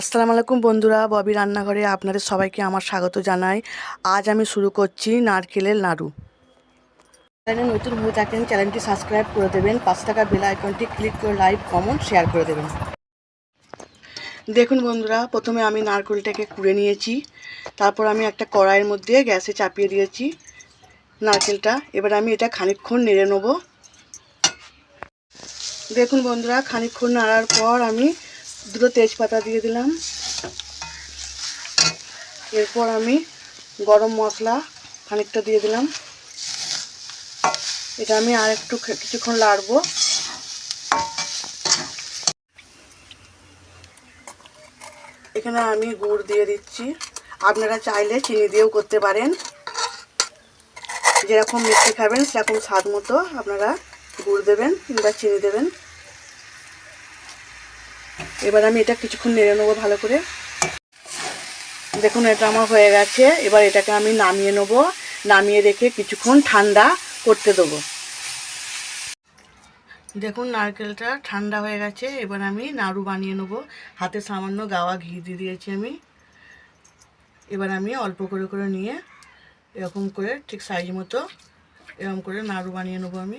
আসসালামু আলাইকুম বন্ধুরা, ববি রান্নাঘরে আপনাদের সবাইকে আমার স্বাগত জানাই। আজ আমি শুরু করছি নারকেলের নাড়ু। চ্যানেলে নতুন হয়ে থাকেন চ্যানেলটি সাবস্ক্রাইব করে দেবেন, পাশে থাকা বেল আইকনটি ক্লিক করে লাইক কমেন্ট শেয়ার করে দেবেন। দেখুন বন্ধুরা, প্রথমে আমি নারকেলটাকে কুড়ে নিয়েছি, তারপর আমি একটা কড়াইয়ের মধ্যে গ্যাসে চাপিয়ে দিয়েছি নারকেলটা। এবার আমি এটা খানিকক্ষণ নেড়ে নেব। দেখুন বন্ধুরা, খানিকক্ষণ নাড়ার পর আমি দুটো তেজপাতা দিয়ে দিলাম। এরপর আমি গরম মশলা খানিকটা দিয়ে দিলাম। এটা আমি আর একটু কিছুক্ষণ নাড়বো। এখানে আমি গুড় দিয়ে দিচ্ছি, আপনারা চাইলে চিনি দিয়েও করতে পারেন। যেরকম মিষ্টি খাবেন সেরকম স্বাদ মতো আপনারা গুড় দেবেন কিংবা চিনি দেবেন। এবার আমি এটা কিছুক্ষণ নেড়ে নেবো ভালো করে। দেখুন এটা আমার হয়ে গেছে। এবার এটাকে আমি নামিয়ে নেব, নামিয়ে রেখে কিছুক্ষণ ঠান্ডা করতে দেবো। দেখুন নারকেলটা ঠান্ডা হয়ে গেছে। এবার আমি নাড়ু বানিয়ে নেব। হাতে সামান্য গাওয়া ঘি দিয়ে দিয়েছি আমি। এবার আমি অল্প করে করে নিয়ে এরকম করে ঠিক সাইজ মতো এরকম করে নাড়ু বানিয়ে নেব। আমি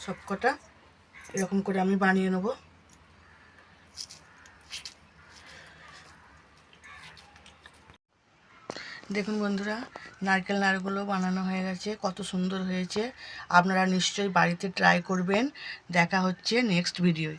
সবকটা এরকম করে আমি বানিয়ে নেব। দেখুন বন্ধুরা, নারকেল নাড়ুগুলো বানানো হয়ে গেছে, কত সুন্দর হয়েছে। আপনারা নিশ্চয়ই বাড়িতে ট্রাই করবেন। দেখা হচ্ছে নেক্সট ভিডিওয়।